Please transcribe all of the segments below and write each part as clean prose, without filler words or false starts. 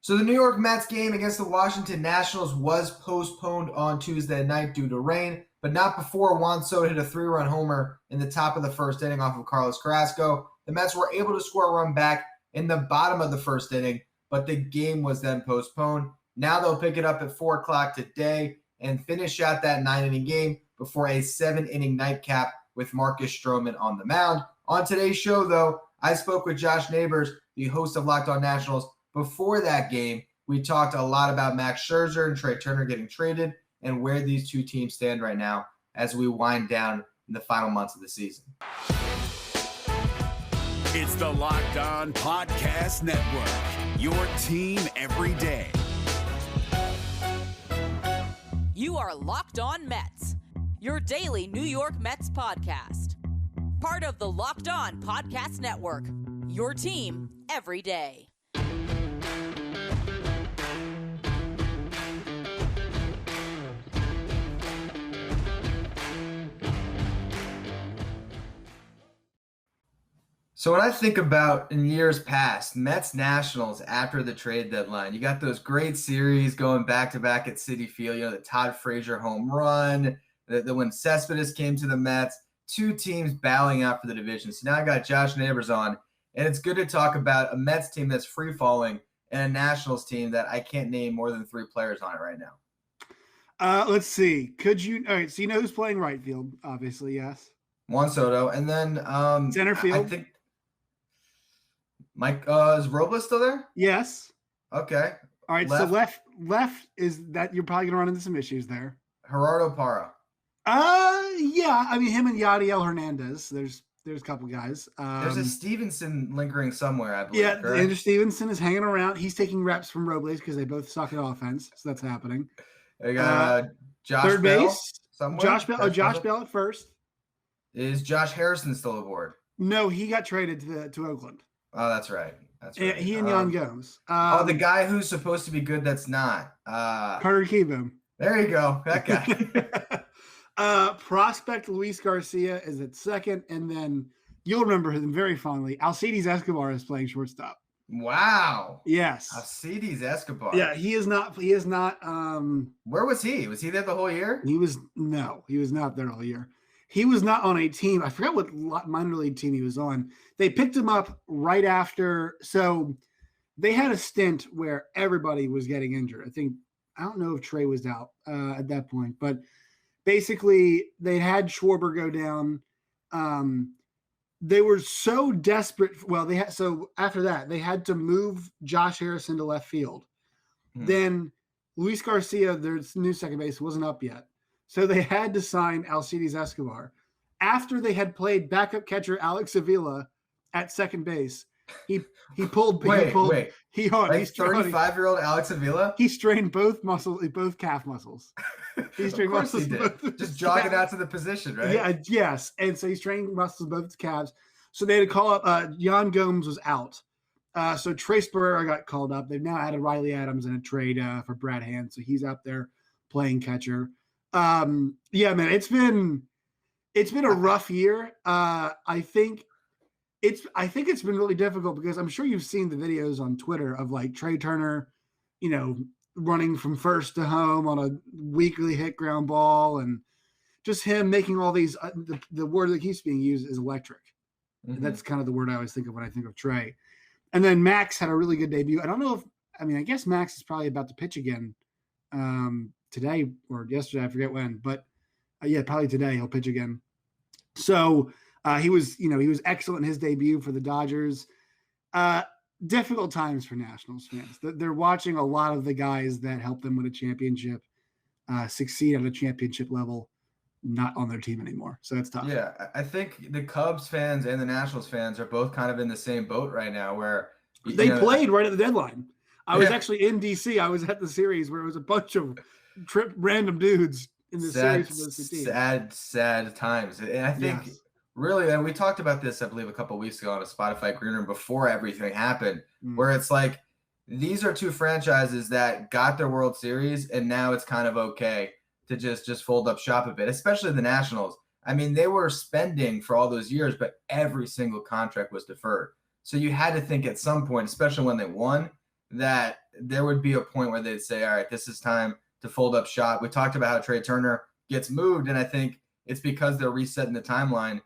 So the New York Mets game against the Washington Nationals was postponed on Tuesday night due to rain, but not before Juan Soto hit a 3-run homer in the top of the first inning off of Carlos Carrasco. The Mets were able to score a run back in the bottom of the first inning, but the game was then postponed. Now they'll pick it up at 4 o'clock today and finish out that 9-inning game before a 7-inning nightcap with Marcus Stroman on the mound. On today's show, though, I spoke with Josh Neighbors, the host of Locked On Nationals. Before that game, we talked a lot about Max Scherzer and Trea Turner getting traded and where these two teams stand right now as we wind down in the final months of the season. It's the Locked On Podcast Network, your team every day. You are Locked On Mets, your daily New York Mets podcast. Part of the Locked On Podcast Network, your team every day. So when I think about in years past, Mets Nationals after the trade deadline, you got those great series going back-to-back at Citi Field, the Todd Frazier home run, the when Cespedes came to the Mets, two teams battling out for the division. So now I got Josh Neighbors on, and it's good to talk about a Mets team that's free-falling and a Nationals team that I can't name more than 3 players on it right now. Let's see. All right, so you know who's playing right field, obviously, yes. Juan Soto, and then center field. I think Mike, is Robles still there? Yes. Okay. All right. So left is that you're probably going to run into some issues there. Gerardo Parra. Yeah. I mean, him and Yadiel Hernandez. There's a couple guys. There's a Stevenson lingering somewhere, I believe. Yeah, correct? Andrew Stevenson is hanging around. He's taking reps from Robles because they both suck at offense. So that's happening. They got Josh third Bell base. somewhere. Josh Bell at first. Is Josh Harrison still aboard? No, he got traded to Oakland. Oh, that's right. That's right. He and Jan Gomes. The guy who's supposed to be good that's not. Carter Kieboom. There you go. That guy. Prospect Luis Garcia is at second, and then you'll remember him very fondly. Alcides Escobar is playing shortstop. Wow. Yes. Alcides Escobar. Yeah, he is not. Where was he? Was he there the whole year? He was not there all year. He was not on a team. I forgot what minor league team he was on. They picked him up right after. So they had a stint where everybody was getting injured. I don't know if Trea was out at that point, but basically they had Schwarber go down. They were so desperate. Well, so after that, they had to move Josh Harrison to left field. Then Luis Garcia, their new second base, wasn't up yet. So they had to sign Alcides Escobar. After they had played backup catcher Alex Avila at second base, he pulled. Wait. He's 35-year-old Alex Avila? He strained both calf muscles. He strained muscles. Just jogging out to the position, right? Yeah, yes. And so he strained muscles both his calves. So they had to call up. Jan Gomes was out. So Trace Barrera got called up. They've now added Riley Adams in a trade for Brad Hand, so he's out there playing catcher. Yeah, man, it's been a rough year. I think it's been really difficult because I'm sure you've seen the videos on Twitter of like Trea Turner, running from first to home on a weekly hit ground ball, and just him making all these. The word that keeps being used is electric. Mm-hmm. That's kind of the word I always think of when I think of Trea. And then Max had a really good debut. I guess Max is probably about to pitch again. Today or yesterday, I forget when, but probably today he'll pitch again. So he was excellent in his debut for the Dodgers. Difficult times for Nationals fans. They're watching a lot of the guys that helped them win a championship succeed at a championship level, not on their team anymore. So that's tough. Yeah, I think the Cubs fans and the Nationals fans are both kind of in the same boat right now, where they played right at the deadline. I was actually in DC. I was at the series where it was a bunch of random dudes in the series for those two teams. Sad times. And I think really, and we talked about this, I believe, a couple of weeks ago on a Spotify Green Room before everything happened, where it's like these are two franchises that got their World Series, and now it's kind of okay to just fold up shop a bit, especially the Nationals. I mean, they were spending for all those years, but every single contract was deferred. So you had to think at some point, especially when they won, that there would be a point where they'd say, all right, this is time to fold up shop. We talked about how Trea Turner gets moved, and I think it's because they're resetting the timeline.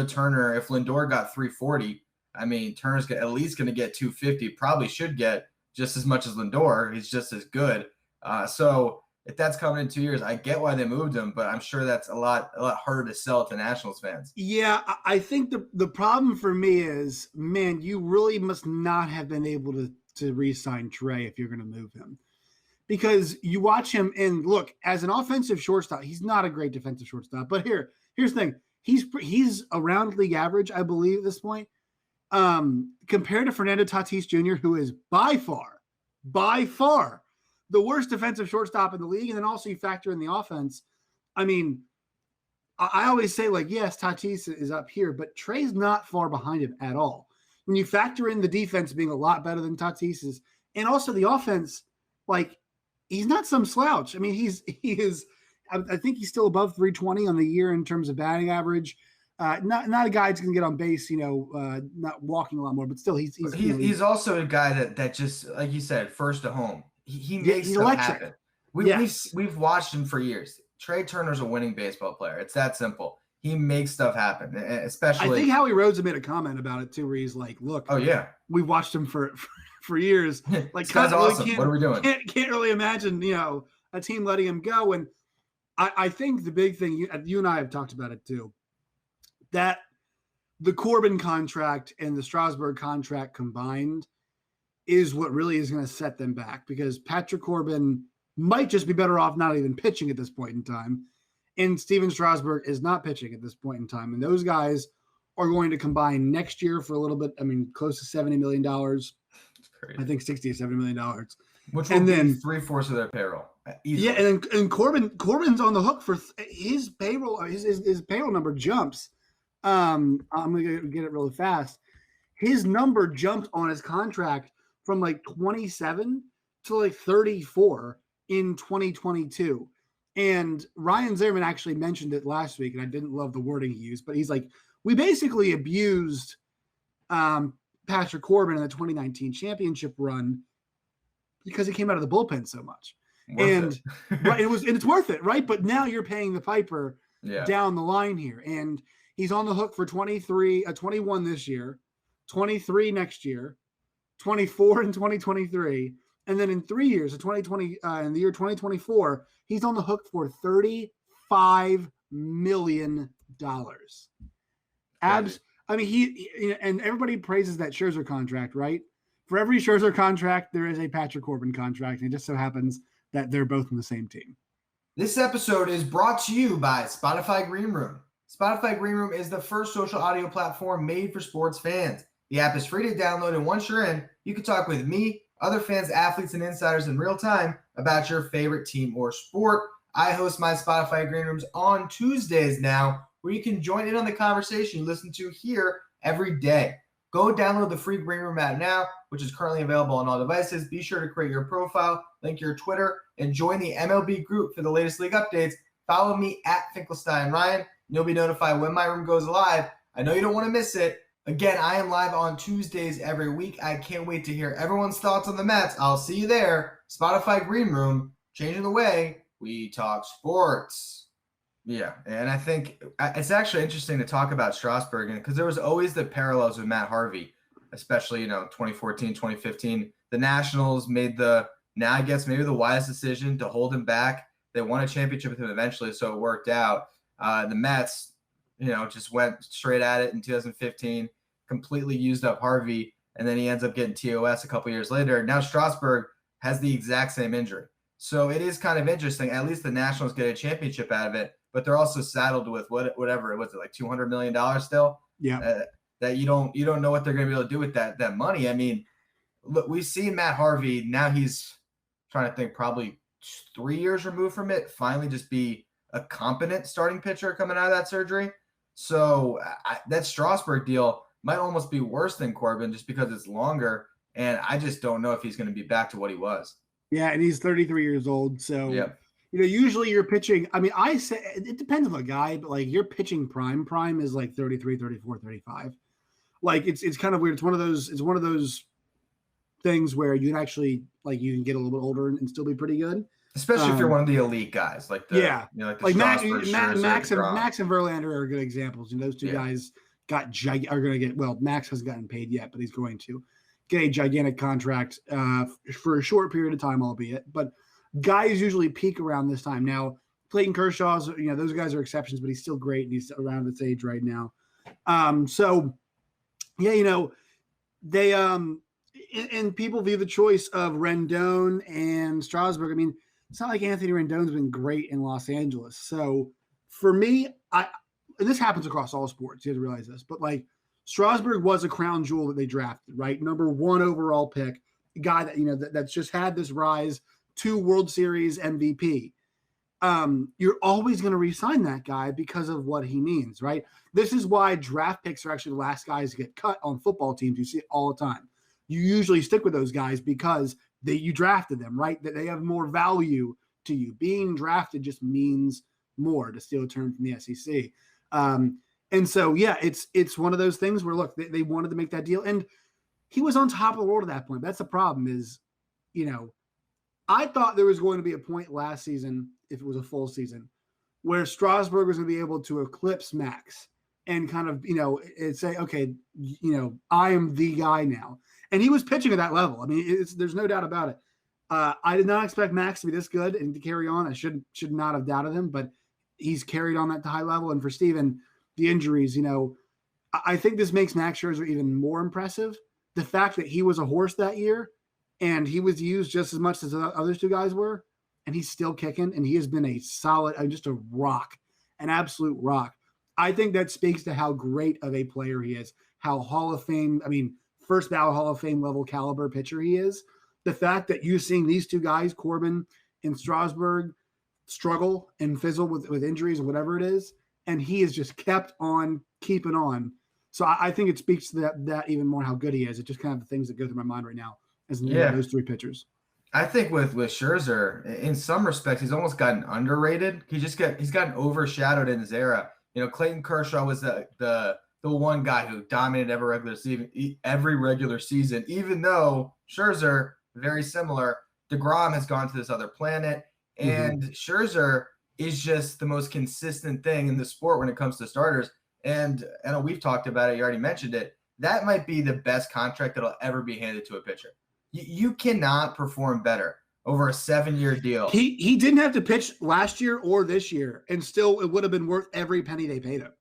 Turner, if Lindor got 340, I mean, Turner's at least going to get 250, probably should get just as much as Lindor. He's just as good. So if that's coming in 2 years, I get why they moved him, but I'm sure that's a lot harder to sell to Nationals fans. Yeah, I think the problem for me is, man, you really must not have been able to re-sign Trea if you're going to move him. Because you watch him and look, as an offensive shortstop, he's not a great defensive shortstop. But here's the thing. He's around league average, I believe, at this point. Compared to Fernando Tatis Jr., who is by far the worst defensive shortstop in the league. And then also you factor in the offense. I mean, I always say, like, yes, Tatis is up here, but Trea's not far behind him at all. When you factor in the defense being a lot better than Tatis's, and also the offense, like, he's not some slouch. I mean, he is. I think he's still above 320 on the year in terms of batting average. Not a guy who's going to get on base, not walking a lot more, but still he's also a guy that just, like you said, first to home. He makes stuff electric. Happen. We've watched him for years. Trea Turner's a winning baseball player. It's that simple. He makes stuff happen, especially. I think Howie Rhodes made a comment about it too, where he's like, "Look, oh yeah, we've watched him for years. Like, this guy's awesome. What are we doing? Can't really imagine, a team letting him go." And I think the big thing, you and I have talked about it too, that the Corbin contract and the Strasburg contract combined is what really is going to set them back, because Patrick Corbin might just be better off not even pitching at this point in time. And Steven Strasburg is not pitching at this point in time. And those guys are going to combine next year for a little bit. I mean, close to $70 million. I think $60 or $70 million. Which will be 3/4 of their payroll. Easily. Yeah, and Corbin's on the hook for his payroll. His payroll number jumps. I'm going to get it really fast. His number jumped on his contract from like 27 to like 34 in 2022. And Ryan Zimmerman actually mentioned it last week, and I didn't love the wording he used, but he's like, we basically abused Patrick Corbin in the 2019 championship run because he came out of the bullpen so much. Right, it's worth it, right? But now you're paying the piper down the line here. And he's on the hook for 21 this year, 23 next year, 24 in 2023. And then in 3 years, in the year 2024, he's on the hook for $35 million. I mean, and everybody praises that Scherzer contract, right? For every Scherzer contract, there is a Patrick Corbin contract, and it just so happens that they're both in the same team. This episode is brought to you by Spotify Green Room. Spotify Green Room is the first social audio platform made for sports fans. The app is free to download, and once you're in, you can talk with me, other fans, athletes, and insiders in real time about your favorite team or sport. I host my Spotify Green Rooms on Tuesdays now, where you can join in on the conversation you listen to here every day. Go download the free Green Room app now, which is currently available on all devices. Be sure to create your profile, link your Twitter, and join the MLB group for the latest league updates. Follow me at Finkelstein Ryan, and you'll be notified when my room goes live. I know you don't want to miss it. Again, I am live on Tuesdays every week. I can't wait to hear everyone's thoughts on the Mets. I'll see you there. Spotify Green Room, changing the way we talk sports. Yeah, and I think it's actually interesting to talk about Strasburg, because there was always the parallels with Matt Harvey, especially, 2014, 2015. The Nationals made now I guess maybe the wise decision to hold him back. They won a championship with him eventually, so it worked out. The Mets, just went straight at it in 2015, completely used up Harvey, and then he ends up getting TOS a couple years later. Now Strasburg has the exact same injury. So it is kind of interesting. At least the Nationals get a championship out of it, but they're also saddled with whatever it was, like $200 million still. Yeah. That you don't know what they're going to be able to do with that money. I mean, look, we've seen Matt Harvey. Now he's trying to think, probably 3 years removed from it, finally just be a competent starting pitcher coming out of that surgery. So that Strasburg deal might almost be worse than Corbin just because it's longer. And I just don't know if he's going to be back to what he was. Yeah, and he's 33 years old. So, usually you're pitching. I mean, I say it depends on the guy, but like you're pitching prime. Prime is like 33, 34, 35. Like it's kind of weird. It's one of those things where you can actually you can get a little bit older and still be pretty good. Especially if you're one of the elite guys, like the Strasburg, Max Scherzer, and Verlander are good examples. Those two guys are going to get. Well, Max hasn't gotten paid yet, but he's going to get a gigantic contract for a short period of time, albeit. But guys usually peak around this time. Now, Clayton Kershaw's, those guys are exceptions, but he's still great and he's around this age right now. They and people view the choice of Rendon and Strasburg. I mean, it's not like Anthony Rendon's been great in Los Angeles. So for me, and this happens across all sports, you have to realize this, but Strasburg was a crown jewel that they drafted, right? Number 1 overall pick, a guy that, that's just had this rise to World Series MVP. You're always going to re-sign that guy because of what he means, right? This is why draft picks are actually the last guys to get cut on football teams. You see it all the time. You usually stick with those guys because you drafted them, right? That they have more value to you. Being drafted just means more, to steal a term from the SEC. And so, it's one of those things where, look, they wanted to make that deal. And he was on top of the world at that point. That's the problem is, I thought there was going to be a point last season, if it was a full season, where Strasburg was going to be able to eclipse Max and kind of, and say, okay, I am the guy now. And he was pitching at that level. I mean, there's no doubt about it. I did not expect Max to be this good and to carry on. I should not have doubted him, but he's carried on that high level. And for Steven, the injuries, I think this makes Max Scherzer even more impressive. The fact that he was a horse that year and he was used just as much as the other two guys were, and he's still kicking, and he has been a solid, just a rock, an absolute rock. I think that speaks to how great of a player he is, how Hall of Fame, first ballot Hall of Fame level caliber pitcher he is. The fact that you're seeing these two guys, Corbin and Strasburg, struggle and fizzle with injuries or whatever it is, and he has just kept on keeping on. So I think it speaks to that even more, how good he is. It's just kind of the things that go through my mind right now as those three pitchers. I think with Scherzer, in some respects, he's almost gotten underrated. He's gotten overshadowed in his era. Clayton Kershaw was the one guy who dominated every regular season, even though Scherzer, very similar. DeGrom has gone to this other planet, and Scherzer is just the most consistent thing in the sport when it comes to starters. And I know we've talked about it. You already mentioned it. That might be the best contract that'll ever be handed to a pitcher. You cannot perform better over a 7-year deal. He didn't have to pitch last year or this year, and still it would have been worth every penny they paid him.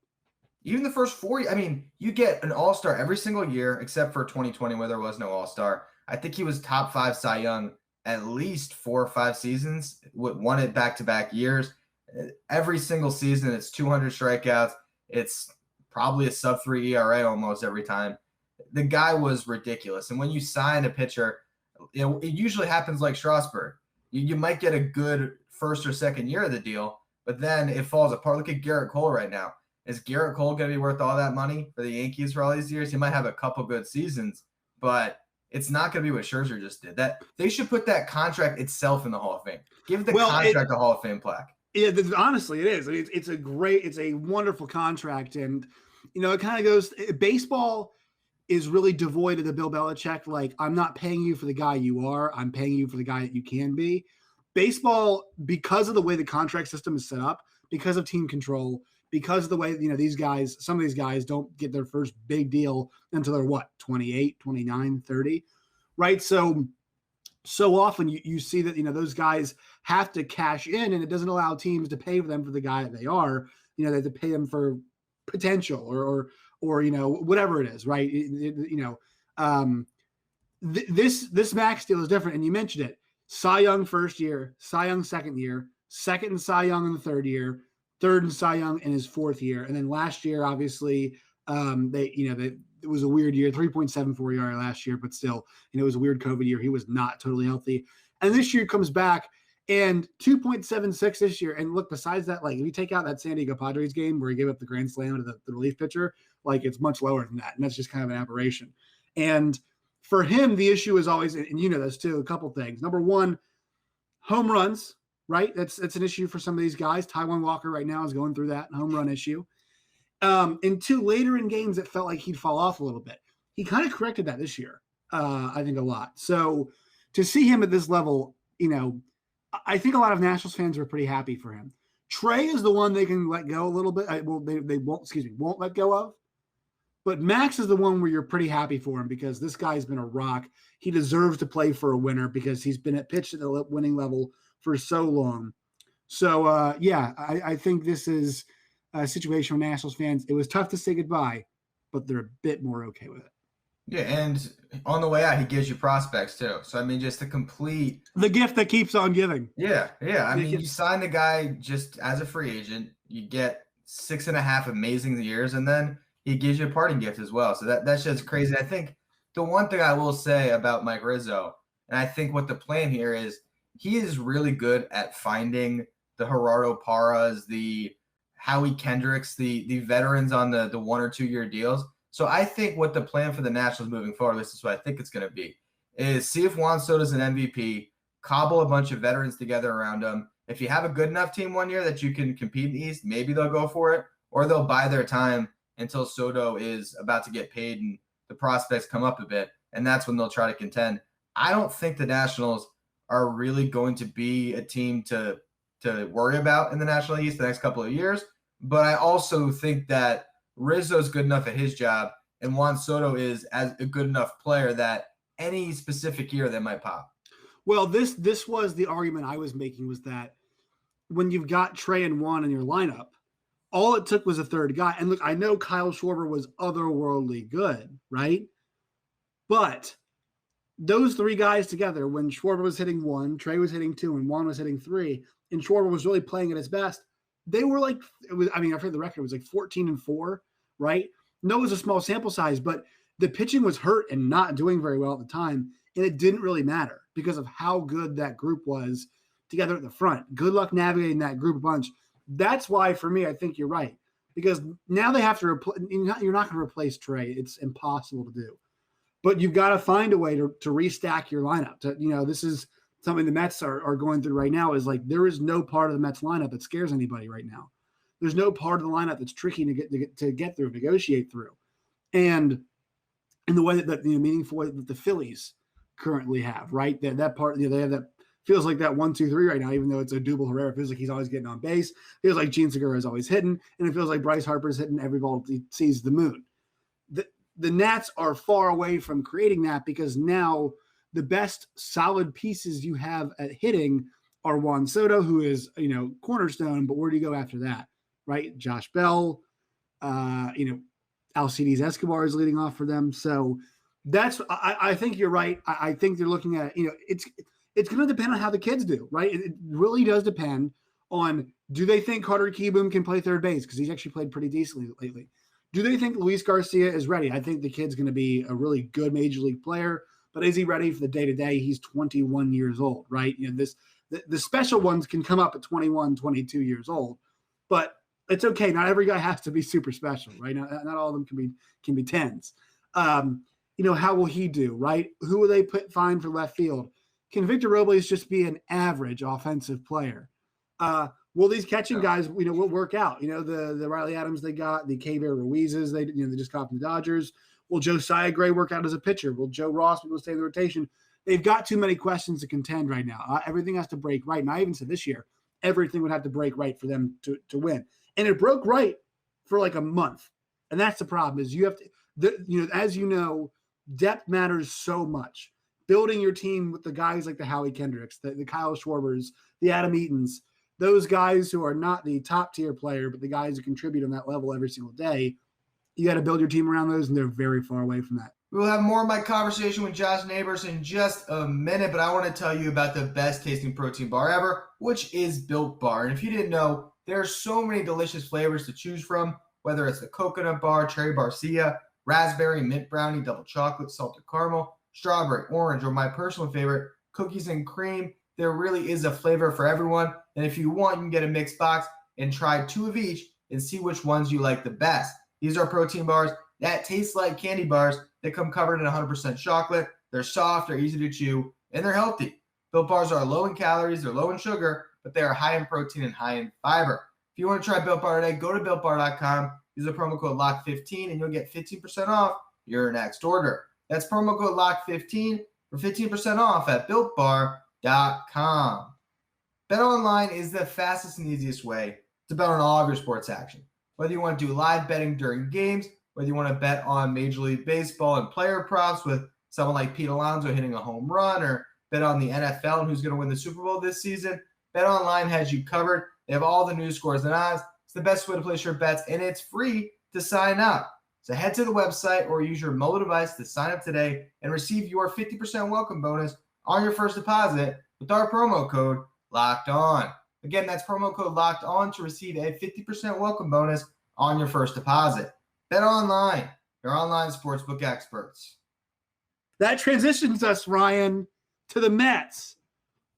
Even the first 4 years, you get an all-star every single year, except for 2020 where there was no all-star. I think he was top 5 Cy Young at least 4 or 5 seasons, won it back-to-back years. Every single season, it's 200 strikeouts. It's probably a sub-3 ERA almost every time. The guy was ridiculous. And when you sign a pitcher, it usually happens like Strasburg. You might get a good first or second year of the deal, but then it falls apart. Look at Garrett Cole right now. Is Garrett Cole going to be worth all that money for the Yankees for all these years? He might have a couple good seasons, but it's not going to be what Scherzer just did. That they should put that contract itself in the Hall of Fame. Give the contract a Hall of Fame plaque. Yeah, honestly, it is. It's a wonderful contract, and it kind of goes. Baseball is really devoid of the Bill Belichick, like, I'm not paying you for the guy you are, I'm paying you for the guy that you can be. Baseball, because of the way the contract system is set up, because of team control, because of the way, some of these guys don't get their first big deal until they're 28, 29, 30, right? So often you see that, those guys have to cash in, and it doesn't allow teams to pay for them for the guy that they are. They have to pay them for potential or whatever it is, right? This Max deal is different, and you mentioned it. Cy Young first year, Cy Young second year, second in Cy Young in the third year, third in Cy Young in his fourth year, and then last year, obviously, it was a weird year, 3.74 ERA last year, but still, it was a weird COVID year. He was not totally healthy, and this year comes back and 2.76 this year. And look, besides that, if you take out that San Diego Padres game where he gave up the grand slam to the relief pitcher, it's much lower than that. And that's just kind of an aberration. And for him, the issue is always, and this too, a couple things. Number one, home runs, right? That's an issue for some of these guys. Taijuan Walker right now is going through that home run issue. And two, later in games, it felt like he'd fall off a little bit. He kind of corrected that this year. I think a lot. So to see him at this level, I think a lot of Nationals fans are pretty happy for him. Trey is the one they can let go a little bit. They won't let go of. But Max is the one where you're pretty happy for him because this guy's been a rock. He deserves to play for a winner because he's been pitched at the winning level for so long. So, I think this is a situation with Nationals fans. It was tough to say goodbye, but they're a bit more okay with it. Yeah, and on the way out, he gives you prospects too. So, I mean, just the gift that keeps on giving. Yeah. I mean, you sign the guy just as a free agent. You get 6.5 amazing years, and then he gives you a parting gift as well. So that's just crazy. I think the one thing I will say about Mike Rizzo, and I think what the plan here is, he is really good at finding the Gerardo Parras, the Howie Kendricks, the veterans on the 1 or 2 year deals. So I think what the plan for the Nationals moving forward, this is what I think it's going to be, is see if Juan Soto's an MVP, cobble a bunch of veterans together around him. If you have a good enough team one year that you can compete in the East, maybe they'll go for it, or they'll buy their time until Soto is about to get paid and the prospects come up a bit, and that's when they'll try to contend. I don't think the Nationals are really going to be a team to worry about in the National East the next couple of years, but I also think that Rizzo's good enough at his job, and Juan Soto is as a good enough player that any specific year they might pop. Well, this was the argument I was making, was that when you've got Trea and Juan in your lineup, all it took was a third guy. And look, I know Kyle Schwarber was otherworldly good, right? But those three guys together, when Schwarber was hitting 1, Trea was hitting 2, and Juan was hitting 3, and Schwarber was really playing at his best, they were like, I've heard the record, it was like 14-4, right? No, it was a small sample size, but the pitching was hurt and not doing very well at the time, and it didn't really matter because of how good that group was together at the front. Good luck navigating that group a bunch. That's why, for me, I think you're right, because now they have to you're not going to replace Trea. It's impossible to do, but you've got to find a way to restack your lineup. This is something the Mets are going through right now, is like, there is no part of the Mets lineup that scares anybody right now. There's no part of the lineup that's tricky to get through, negotiate through. And in the way that meaningful way that the Phillies currently have, right? That part, they have that, feels like that 1-2-3 right now, even though it's Odubel Herrera. Feels like he's always getting on base. Feels like Gene Segura is always hitting, and it feels like Bryce Harper's hitting every ball he sees the moon. The Nats are far away from creating that, because now the best solid pieces you have at hitting are Juan Soto, who is, cornerstone, but where do you go after that, right? Josh Bell, Alcides Escobar is leading off for them. So I think you're right. I think they're looking at, it's going to depend on how the kids do, right? It really does depend on, do they think Carter Kieboom can play third base? Because he's actually played pretty decently lately. Do they think Luis Garcia is ready? I think the kid's going to be a really good major league player, but is he ready for the day-to-day? He's 21 years old, right? The special ones can come up at 21, 22 years old, but it's okay. Not every guy has to be super special, right? Not all of them can be 10s. How will he do, right? Who will they find for left field? Can Victor Robles just be an average offensive player? Will these catching guys, will work out? The Riley Adams they got, the K-Bear Ruizes, they just got from the Dodgers. Will Josiah Gray work out as a pitcher? Will Joe Ross be able to stay in the rotation? They've got too many questions to contend right now. Everything has to break right. And I even said this year, everything would have to break right for them to win. And it broke right for like a month. And that's the problem, is you have to, as you know, depth matters so much. Building your team with the guys like the Howie Kendricks, the Kyle Schwarbers, the Adam Eatons, those guys who are not the top tier player, but the guys who contribute on that level every single day, you got to build your team around those, and they're very far away from that. We'll have more of my conversation with Josh Neighbors in just a minute, but I want to tell you about the best tasting protein bar ever, which is Built Bar. And if you didn't know, there are so many delicious flavors to choose from, whether it's the coconut bar, cherry barcia, raspberry, mint brownie, double chocolate, salted caramel, strawberry, orange, or my personal favorite, cookies and cream. There really is a flavor for everyone. And if you want, you can get a mixed box and try 2 of each and see which ones you like the best. These are protein bars that taste like candy bars. They come covered in 100% chocolate. They're soft, they're easy to chew, and they're healthy. Built bars are low in calories, they're low in sugar, but they are high in protein and high in fiber. If you want to try Built Bar today, go to BuiltBar.com, use the promo code LOCK15, and you'll get 15% off your next order. That's promo code LOCK15 for 15% off at BuiltBar.com. BetOnline is the fastest and easiest way to bet on all of your sports action. Whether you want to do live betting during games, whether you want to bet on Major League Baseball and player props with someone like Pete Alonso hitting a home run, or bet on the NFL and who's going to win the Super Bowl this season, BetOnline has you covered. They have all the news, scores, and odds. It's the best way to place your bets, and it's free to sign up. So head to the website or use your mobile device to sign up today and receive your 50% welcome bonus on your first deposit with our promo code Locked On. Again, that's promo code Locked On to receive a 50% welcome bonus on your first deposit. Bet Online, your online sportsbook experts. That transitions us, Ryan, to the Mets.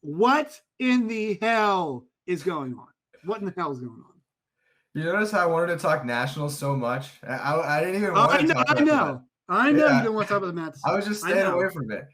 What in the hell is going on? What in the hell is going on? You notice how I wanted to talk Nationals so much? I didn't even want to talk about that. I know Yeah. you don't want to talk about the Mets. I was just staying away from it.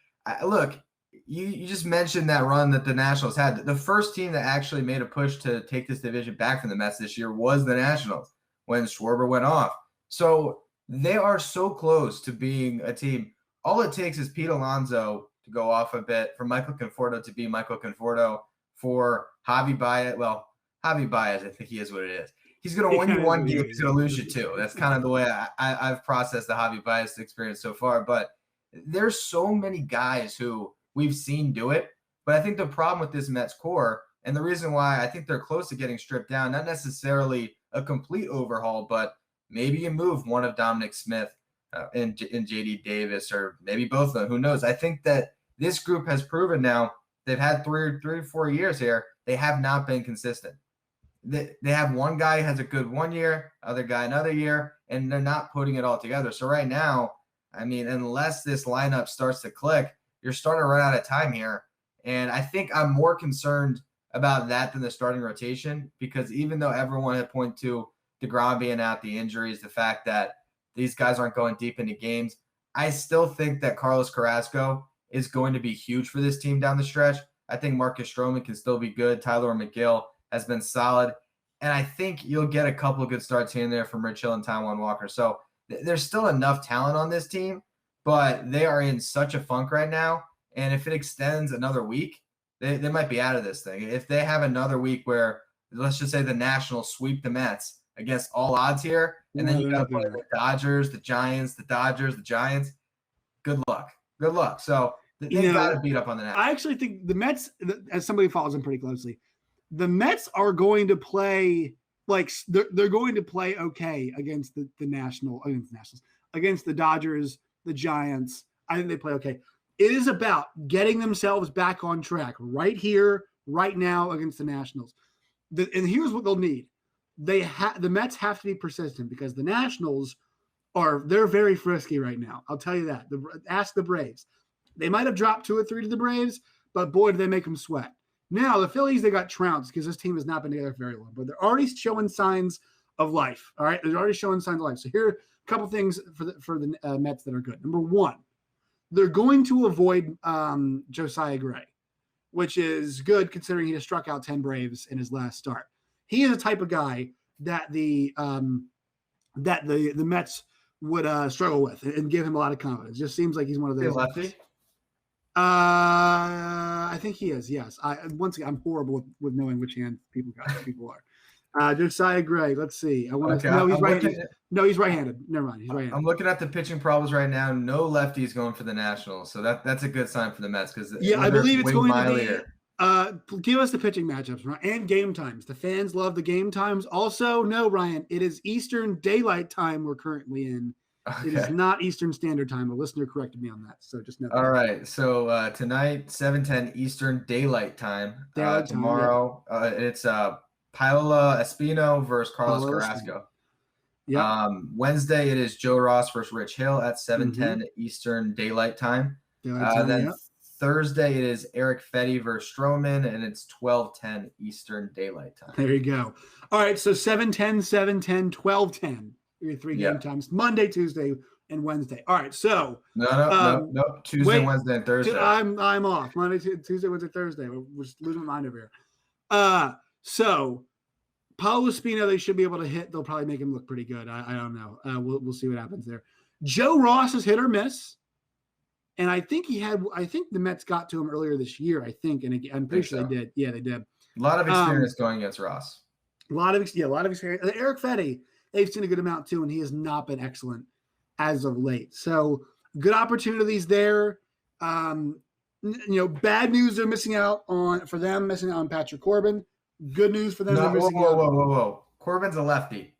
Look, you just mentioned that run that the Nationals had. The first team that actually made a push to take this division back from the Mets this year was the Nationals when Schwarber went off. So they are so close to being a team. All it takes is Pete Alonso to go off a bit, for Michael Conforto to be Michael Conforto, for Javi Baez. Well, Javi Baez, I think he is what it is. He's going to win you one game. He's going to lose you two. That's kind of the way I've processed the Javi Baez experience so far. But there's so many guys who we've seen do it. But I think the problem with this Mets core, and the reason why I think they're close to getting stripped down, not necessarily a complete overhaul, but maybe you move one of Dominic Smith and JD Davis, or maybe both of them. Who knows? I think that this group has proven now they've had 3 or 4 years here. They have not been consistent. They have one guy has a good 1 year, other guy another year, and they're not putting it all together. So right now, I mean, unless this lineup starts to click, you're starting to run out of time here. And I think I'm more concerned about that than the starting rotation, because even though everyone had pointed to DeGrom being out, the injuries, the fact that these guys aren't going deep into games, I still think that Carlos Carrasco is going to be huge for this team down the stretch. I think Marcus Stroman can still be good. Tyler McGill has been solid. And I think you'll get a couple of good starts here and there from Rich Hill and Taijuan Walker. So there's still enough talent on this team, but they are in such a funk right now. And if it extends another week, they might be out of this thing. If they have another week where, let's just say, the Nationals sweep the Mets against all odds here, and then you got to play the Dodgers, the Giants, the Dodgers, the Giants, good luck. Good luck. So they got to beat up on the Nationals. I actually think the Mets, as somebody who follows them pretty closely, the Mets are going to play like they're going to play okay against the Nationals, against the Dodgers, the Giants. I think they play okay. It is about getting themselves back on track right here, right now against the Nationals. And here's what they'll need. The Mets have to be persistent, because the Nationals they're very frisky right now. I'll tell you that. Ask the Braves. They might have dropped 2 or 3 to the Braves, but boy, do they make them sweat. Now, the Phillies, they got trounced because this team has not been together for very long, but they're already showing signs of life. All right. They're already showing signs of life. So here are a couple things for the Mets that are good. Number one, they're going to avoid Josiah Gray, which is good considering he just struck out 10 Braves in his last start. He is a type of guy that the Mets would struggle with and give him a lot of confidence. Just seems like he's one of those. Lefty? I think he is. Yes. Once again, I'm horrible with knowing which hand people are. Josiah Gray. Let's see. He's right-handed. No, he's right-handed. Never mind. He's right-handed. I'm looking at the pitching problems right now. No lefties going for the Nationals, so that's a good sign for the Mets, because I believe it's going to be. Give us the pitching matchups, right? And game times. The fans love the game times. Also, no, Ryan, it is Eastern Daylight Time we're currently in. Okay. It is not Eastern Standard Time. A listener corrected me on that, so just know that. All right. So tonight, 7:10 Eastern Daylight Time. Tomorrow, it's Paolo Espino versus Carlos Carrasco. Yeah. Wednesday, it is Joe Ross versus Rich Hill at 7:10 Eastern Daylight Time. Thursday, it is Eric Fetty versus Stroman, and it's 12:10 Eastern Daylight Time. There you go. All right, so 7:10, 7:10, 12:10. Your 3 game times: Monday, Tuesday, and Wednesday. All right, so no. Tuesday, Wednesday, and Thursday. I'm off. Monday, Tuesday, Wednesday, Thursday. We're just losing my mind over here. So Paolo Espino, they should be able to hit. They'll probably make him look pretty good. I don't know. We'll see what happens there. Joe Ross is hit or miss. And I think the Mets got to him earlier this year, I think. And I'm pretty sure they did. Yeah, they did. A lot of experience going against Ross. A lot of experience. And Eric Fetty, they've seen a good amount too, and he has not been excellent as of late. So good opportunities there. Bad news they're missing out on Patrick Corbin. Good news for them. Whoa. Corbin's a lefty.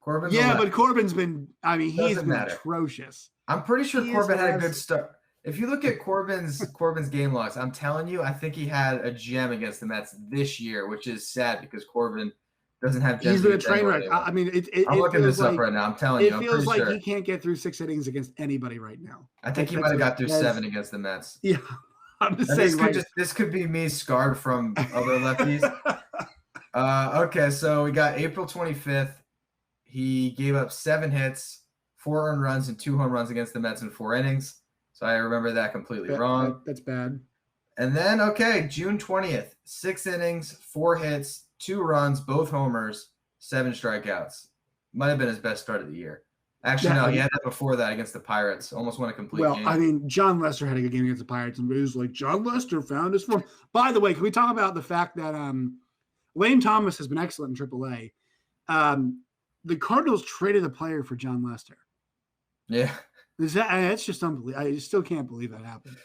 But Corbin's been, he's been atrocious. I'm pretty sure Corbin had a good start. If you look at Corbin's game logs, I'm telling you, I think he had a gem against the Mets this year, which is sad because Corbin doesn't have gems. He's been a train wreck. I'm looking this up right now. I'm telling you. It feels like he can't get through 6 innings against anybody right now. I think he might have got through 7 against the Mets. Yeah. I'm just saying. This could be me scarred from other lefties. Okay, so we got April 25th. He gave up 7 hits, 4 earned runs, and 2 home runs against the Mets in 4 innings. So I remember that completely wrong. That's bad. And then, June 20th, 6 innings, 4 hits, 2 runs, both homers, 7 strikeouts. Might have been his best start of the year. Actually, no, he had that before that against the Pirates. Almost won a complete game. John Lester had a good game against the Pirates, and it was like, John Lester found his form. By the way, can we talk about the fact that Lane Thomas has been excellent in AAA? The Cardinals traded a player for John Lester. Yeah. That's just unbelievable. I still can't believe that happened.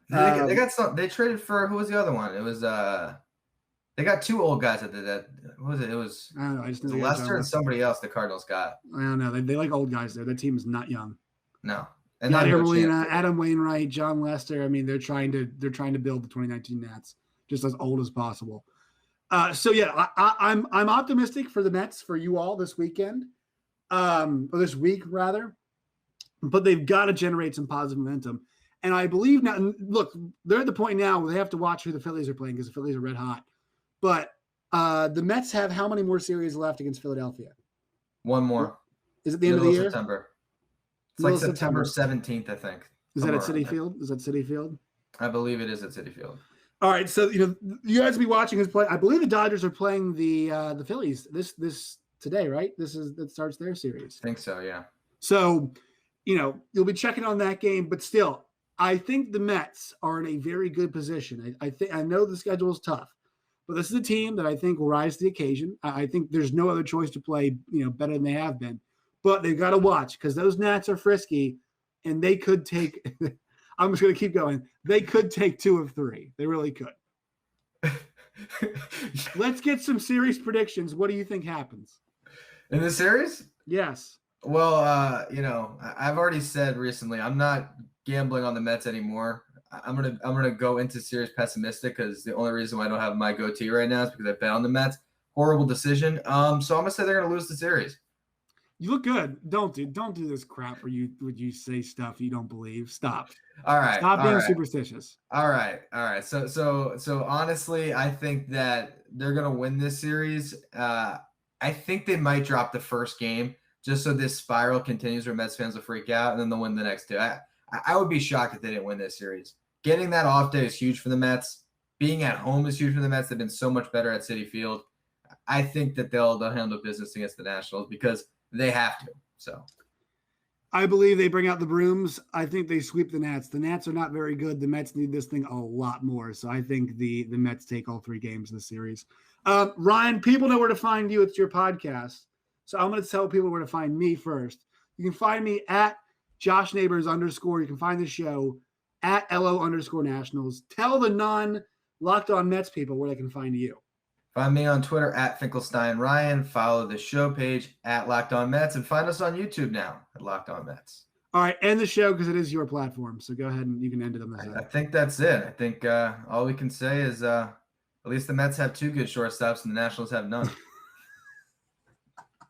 They got some. They traded for, who was the other one? It was they got 2 old guys that did that. What was it? It was, I don't know. I just know Lester and somebody else the Cardinals got. I don't know. They like old guys there. That team is not young. No. And Molina, Adam Wainwright, John Lester. They're trying to build the 2019 Nats just as old as possible. I'm optimistic for the Mets, for you all this weekend, or this week rather. But they've got to generate some positive momentum. And I believe now, look, they're at the point now where they have to watch who the Phillies are playing because the Phillies are red hot. But the Mets have how many more series left against Philadelphia? 1 more. Is it the end of the year? September. It's like September 17th, I think. Is that at Citi Field? Is that Citi Field? I believe it is at Citi Field. All right, so you guys will be watching us play. I believe the Dodgers are playing the Phillies this today, right? That starts their series. I think so, yeah. So, you'll be checking on that game, but still, I think the Mets are in a very good position. I know the schedule is tough, but this is a team that I think will rise to the occasion. I think there's no other choice to play, better than they have been. But they've got to watch because those Nats are frisky, and they could take. I'm just going to keep going. They could take 2 of 3. They really could. Let's get some serious predictions. What do you think happens in this series? Yes. Well, I've already said recently I'm not gambling on the Mets anymore. I'm gonna go into series pessimistic because the only reason why I don't have my goatee right now is because I bet on the Mets. Horrible decision. So I'm gonna say they're gonna lose the series. You look good. Don't do this crap where you say stuff you don't believe. Stop. All right. Stop being superstitious. All right. So honestly, I think that they're gonna win this series. I think they might drop the first game just so this spiral continues where Mets fans will freak out and then they'll win the next 2. I would be shocked if they didn't win this series. Getting that off day is huge for the Mets. Being at home is huge for the Mets. They've been so much better at Citi Field. I think that they'll handle business against the Nationals because they have to. So I believe they bring out the brooms. I think they sweep the Nats. The Nats are not very good. The Mets need this thing a lot more. So I think the Mets take all 3 games in the series. Ryan, people know where to find you. It's your podcast. So I'm going to tell people where to find me first. You can find me at @JoshNeighbors_. You can find the show at @LO_Nationals. Tell the non-Locked On Mets people where they can find you. Find me on Twitter at Finkelstein Ryan. Follow the show page at Locked On Mets and find us on YouTube now at Locked On Mets. All right, end the show because it is your platform. So go ahead and you can end it on this. I think that's it. I think all we can say is at least the Mets have 2 good shortstops and the Nationals have none.